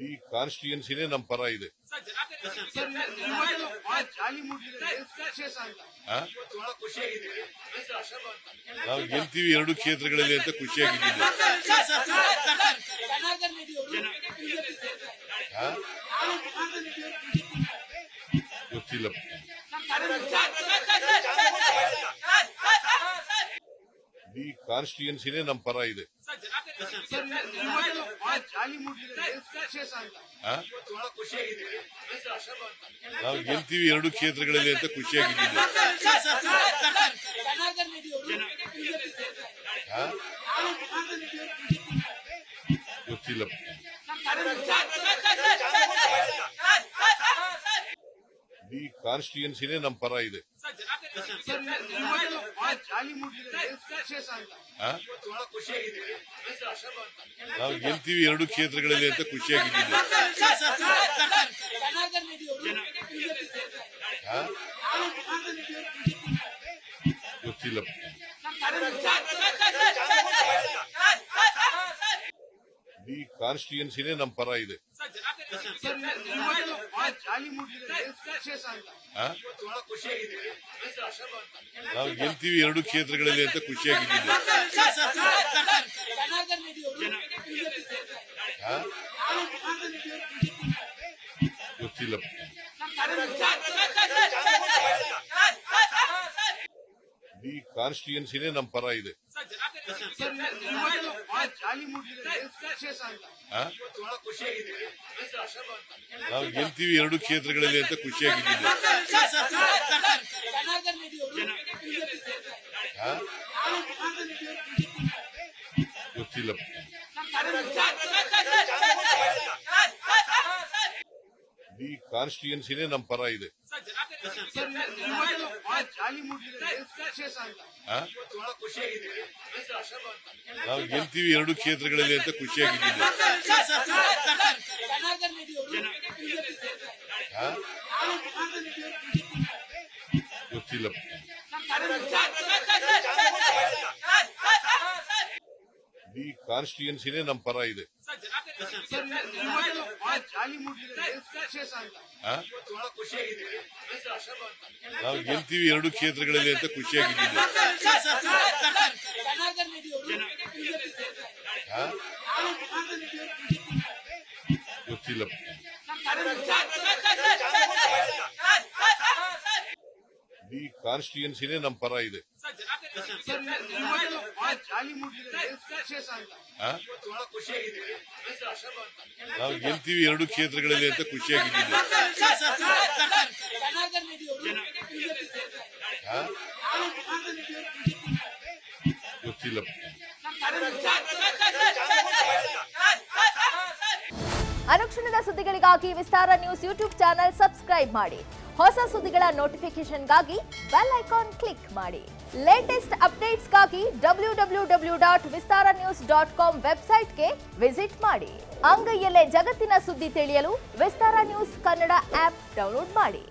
ಈ ಕಾನ್ಸ್ಟಿಟ್ಯೂನ್ಸಿನೇ ನಮ್ಮ ಪರ ಇದೆ. ನಾವು ಗೆಲ್ತೀವಿ ಎರಡು ಕ್ಷೇತ್ರಗಳಲ್ಲಿ ಅಂತ ಖುಷಿಯಾಗಿದ್ದೀವಿ. ಗೊತ್ತಿಲ್ಲ. ಈ ಕಾನ್ಸ್ಟಿಟ್ಯೂನ್ಸಿನೇ ನಮ್ಮ ಪರ ಇದೆ. ನಾವು ಗೆಲ್ತೀವಿ ಎರಡು ಕ್ಷೇತ್ರಗಳಲ್ಲಿ ಅಂತ ಖುಷಿಯಾಗಿದ್ದೀವಿ. ಗೊತ್ತಿಲ್ಲ. ಈ ಕಾನ್ಸ್ಟಿಟ್ಯೂನ್ಸಿನೇ ನಮ್ಮ ಪರ ಇದೆ. ನಾವು ಗೆಲ್ತೀವಿ ಎರಡು ಕ್ಷೇತ್ರಗಳಲ್ಲಿ ಅಂತ ಖುಷಿಯಾಗಿದ್ದೀವಿ. ಗೊತ್ತಿಲ್ಲ. ಈ ಕಾನ್ಸ್ಟಿಟ್ಯೂನ್ಸಿನೇ ನಮ್ಮ ಪರ ಇದೆ. ನಾವು ಗೆಲ್ತೀವಿ ಎರಡು ಕ್ಷೇತ್ರಗಳಲ್ಲಿ ಅಂತ ಖುಷಿಯಾಗಿದ್ದೀವಿ. ಗೊತ್ತಿಲ್ಲ. ಈ ಕಾನ್ಸ್ಟಿಟ್ಯೂನ್ಸಿನೇ ನಮ್ಮ ಪರ ಇದೆ. ನಾವು ಗೆಲ್ತೀವಿ ಎರಡು ಕ್ಷೇತ್ರಗಳಲ್ಲಿ ಅಂತ ಖುಷಿಯಾಗಿದ್ದೀವಿ. ಗೊತ್ತಿಲ್ಲ. ಈ ಕಾನ್ಸ್ಟಿಟ್ಯೂನ್ಸಿನೇ ನಮ್ಮ ಪರ ಇದೆ. ನಾವು ಗೆಲ್ತೀವಿ ಎರಡು ಕ್ಷೇತ್ರಗಳಲ್ಲಿ ಅಂತ ಖುಷಿಯಾಗಿದ್ದೀವಿ. ಗೊತ್ತಿಲ್ಲ. ಈ ಕಾನ್ಸ್ಟಿಟ್ಯೂನ್ಸಿನೇ ನಮ್ಮ ಪರ ಇದೆ. ನಾವು ಗೆಲ್ತೀವಿ ಎರಡು ಕ್ಷೇತ್ರಗಳಲ್ಲಿ ಅಂತ ಖುಷಿಯಾಗಿದ್ದೀವಿ. ಗೊತ್ತಿಲ್ಲ. ಈ ಕಾನ್ಸ್ಟಿಟ್ಯೂನ್ಸಿನೇ ನಮ್ಮ ಪರ ಇದೆ. ನಾವು ಗೆಲ್ತೀವಿ ಎರಡು ಕ್ಷೇತ್ರಗಳಲ್ಲಿ ಅಂತ ಖುಷಿಯಾಗಿದ್ದೀವಿ. ಗೊತ್ತಿಲ್ಲ. ಅನುಕ್ಷಣದ ಸುದ್ದಿಗಳಿಗಾಗಿ ವಿಸ್ತಾರ ನ್ಯೂಸ್ ಯೂಟ್ಯೂಬ್ ಚಾನೆಲ್ ಸಬ್ಸ್ಕ್ರೈಬ್ ಮಾಡಿ. ಹೊಸ ಸುದ್ದಿಗಳ ನೋಟಿಫಿಕೇಶನ್ಗಾಗಿ ಬೆಲ್ ಐಕಾನ್ ಕ್ಲಿಕ್ ಮಾಡಿ. ಲೇಟೆಸ್ಟ್ ಅಪ್ಡೇಟ್ಸ್ಗಾಗಿ www.vistaranews.com ವೆಬ್ಸೈಟ್ಗೆ ವಿಸಿಟ್ ಮಾಡಿ. ಅಂಗೈಯಲ್ಲೇ ಜಗತ್ತಿನ ಸುದ್ದಿ ತಿಳಿಯಲು ವಿಸ್ತಾರ ನ್ಯೂಸ್ ಕನ್ನಡ ಆಪ್ ಡೌನ್ಲೋಡ್ ಮಾಡಿ.